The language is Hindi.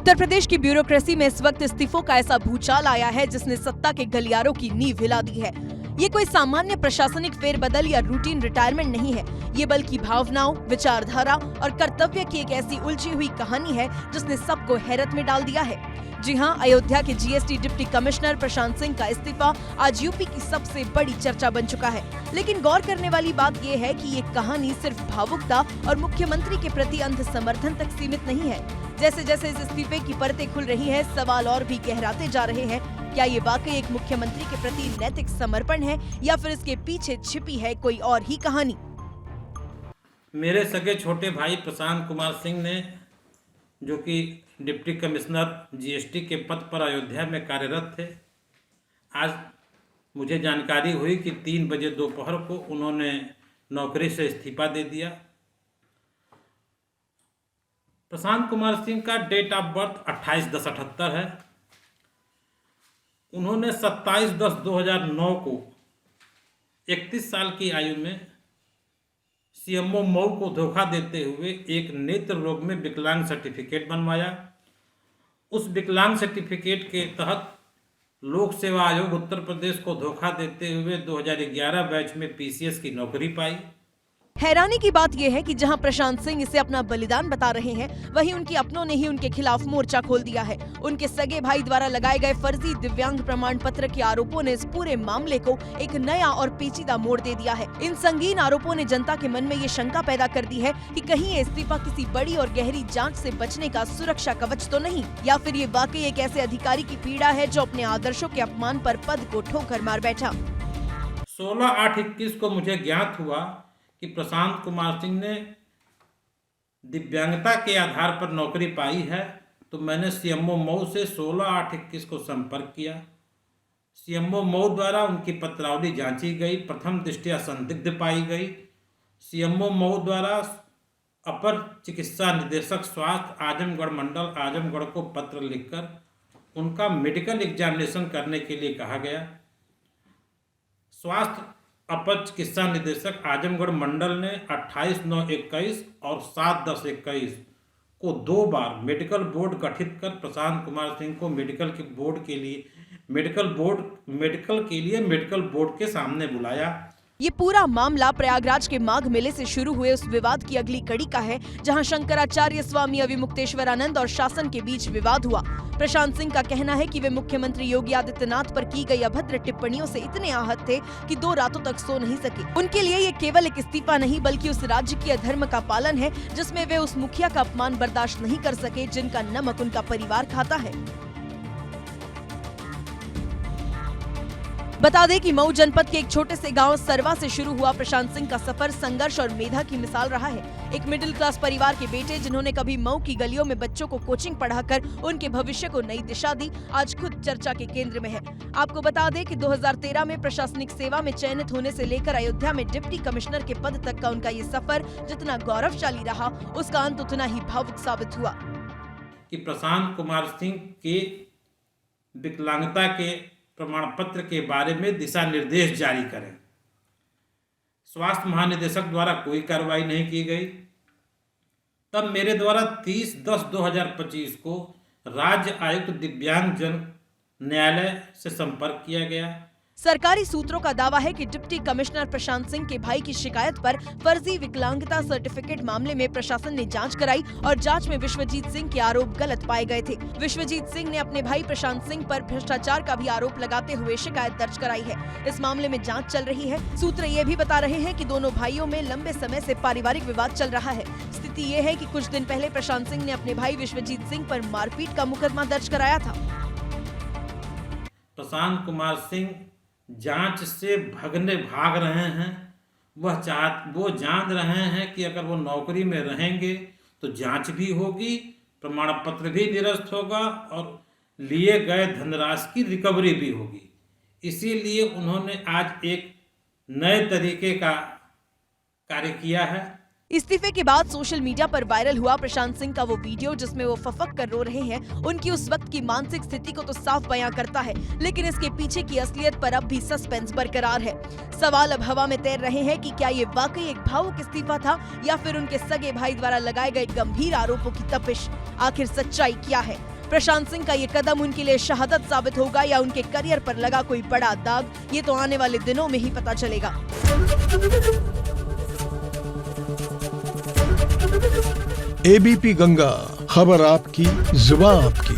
उत्तर प्रदेश की ब्यूरोक्रेसी में इस वक्त इस्तीफों का ऐसा भूचाल आया है जिसने सत्ता के गलियारों की नींव हिला दी है। ये कोई सामान्य प्रशासनिक फेरबदल या रूटीन रिटायरमेंट नहीं है, ये बल्कि भावनाओं, विचारधारा और कर्तव्य की एक ऐसी उलझी हुई कहानी है जिसने सबको हैरत में डाल दिया है। जी हां, अयोध्या के GST deputy commissioner Prashant Singh का इस्तीफा आज यूपी की सबसे बड़ी चर्चा बन चुका है। लेकिन गौर करने वाली बात यह है कि ये कहानी सिर्फ भावुकता और मुख्यमंत्री के प्रति अंध समर्थन तक सीमित नहीं है। जैसे जैसे इस इस्तीफे की परतें खुल रही हैं, सवाल और भी गहराते जा रहे हैं। क्या ये वाकई एक मुख्यमंत्री के प्रति नैतिक समर्पण है या फिर इसके पीछे छिपी है कोई और ही कहानी? मेरे सगे छोटे भाई प्रशांत कुमार सिंह ने, जो कि डिप्टी कमिश्नर जीएसटी के पद पर अयोध्या में कार्यरत थे, आज मुझे जानकारी हुई कि 3 बजे दोपहर को उन्होंने नौकरी से इस्तीफा दे दिया। प्रशांत कुमार सिंह का डेट ऑफ बर्थ 28/10/78 है। उन्होंने 27/10/2009 को 31 साल की आयु में सीएमओ मऊ को धोखा देते हुए एक नेत्र रोग में विकलांग सर्टिफिकेट बनवाया। उस विकलांग सर्टिफिकेट के तहत लोक सेवा आयोग उत्तर प्रदेश को धोखा देते हुए 2011 बैच में पीसीएस की नौकरी पाई। हैरानी की बात यह है कि जहां प्रशांत सिंह इसे अपना बलिदान बता रहे हैं, वहीं उनके अपनों ने ही उनके खिलाफ मोर्चा खोल दिया है। उनके सगे भाई द्वारा लगाए गए फर्जी दिव्यांग प्रमाण पत्र के आरोपों ने इस पूरे मामले को एक नया और पेचीदा मोड़ दे दिया है। इन संगीन आरोपों ने जनता के मन में ये शंका पैदा कर दी है कि कहीं ये इस्तीफा किसी बड़ी और गहरी जाँच से बचने का सुरक्षा कवच तो नहीं, या फिर ये वाकई एक ऐसे अधिकारी की पीड़ा है जो अपने आदर्शों के अपमान पर पद को ठोकर मार बैठा। 16/8/21 को मुझे ज्ञात हुआ कि प्रशांत कुमार सिंह ने दिव्यांगता के आधार पर नौकरी पाई है, तो मैंने सीएमओ मऊ से 16/8/21 को संपर्क किया। सीएमओ मऊ द्वारा उनकी पत्रावली जांची गई, प्रथम दृष्टया संदिग्ध पाई गई। सीएमओ मऊ द्वारा अपर चिकित्सा निदेशक स्वास्थ्य आजमगढ़ मंडल आजमगढ़ को पत्र लिखकर उनका मेडिकल एग्जामिनेशन करने के लिए कहा गया। स्वास्थ्य अपर चिकित्सा निदेशक आजमगढ़ मंडल ने 28/9/21 और 7/10/21 को 2 बार मेडिकल बोर्ड गठित कर प्रशांत कुमार सिंह को मेडिकल बोर्ड के सामने बुलाया। ये पूरा मामला प्रयागराज के माघ मेले से शुरू हुए उस विवाद की अगली कड़ी का है, जहां शंकराचार्य स्वामी अविमुक्तेश्वरानंद और शासन के बीच विवाद हुआ। प्रशांत सिंह का कहना है कि वे मुख्यमंत्री योगी आदित्यनाथ पर की गई अभद्र टिप्पणियों से इतने आहत थे कि 2 रातों तक सो नहीं सके। उनके लिए ये केवल एक इस्तीफा नहीं बल्कि उस राज्य की अधर्म का पालन है जिसमें वे उस मुखिया का अपमान बर्दाश्त नहीं कर सके जिनका नमक उनका परिवार खाता है। बता दें कि मऊ जनपद के एक छोटे से गांव सरवा से शुरू हुआ प्रशांत सिंह का सफर संघर्ष और मेधा की मिसाल रहा है। एक मिडिल क्लास परिवार के बेटे जिन्होंने कभी मऊ की गलियों में बच्चों को कोचिंग पढ़ाकर उनके भविष्य को नई दिशा दी, आज खुद चर्चा के केंद्र में है। आपको बता दें कि 2013 में प्रशासनिक सेवा में चयनित होने से लेकर अयोध्या में डिप्टी कमिश्नर के पद तक का उनका ये सफर जितना गौरवशाली रहा, उसका अंत उतना ही भावुक साबित हुआ। कि प्रशांत कुमार सिंह के विकलांगता के प्रमाण पत्र के बारे में दिशा निर्देश जारी करें। स्वास्थ्य महानिदेशक द्वारा कोई कार्रवाई नहीं की गई। तब मेरे द्वारा 30/10/2025 को राज्य आयुक्त दिव्यांग जन न्यायालय से संपर्क किया गया। सरकारी सूत्रों का दावा है कि डिप्टी कमिश्नर प्रशांत सिंह के भाई की शिकायत पर फर्जी विकलांगता सर्टिफिकेट मामले में प्रशासन ने जांच कराई और जांच में विश्वजीत सिंह के आरोप गलत पाए गए थे। विश्वजीत सिंह ने अपने भाई प्रशांत सिंह पर भ्रष्टाचार का भी आरोप लगाते हुए शिकायत दर्ज कराई है। इस मामले में जांच चल रही है। सूत्र ये भी बता रहे हैं कि दोनों भाइयों में लंबे समय से पारिवारिक विवाद चल रहा है। स्थिति ये है कि कुछ दिन पहले प्रशांत सिंह ने अपने भाई विश्वजीत सिंह पर मारपीट का मुकदमा दर्ज कराया था। प्रशांत कुमार सिंह जांच से भाग रहे हैं। वो जान रहे हैं कि अगर वो नौकरी में रहेंगे तो जांच भी होगी, प्रमाण पत्र भी निरस्त होगा और लिए गए धनराशि की रिकवरी भी होगी। इसीलिए उन्होंने आज एक नए तरीके का कार्य किया है। इस्तीफे के बाद सोशल मीडिया पर वायरल हुआ प्रशांत सिंह का वो वीडियो जिसमें वो फफक कर रो रहे हैं। उनकी उस वक्त की मानसिक स्थिति को तो साफ बयां करता है, लेकिन इसके पीछे की असलियत पर अब भी सस्पेंस बरकरार है। सवाल अब हवा में तैर रहे हैं कि क्या ये वाकई एक भावुक इस्तीफा था या फिर उनके सगे भाई द्वारा लगाए गए गंभीर आरोपों की तपिश। आखिर सच्चाई क्या है? प्रशांत सिंह का ये कदम उनके लिए शहादत साबित होगा या उनके करियर पर लगा कोई बड़ा दाग? ये तो आने वाले दिनों में ही पता चलेगा। एबीपी गंगा, खबर आपकी, जुबान आपकी।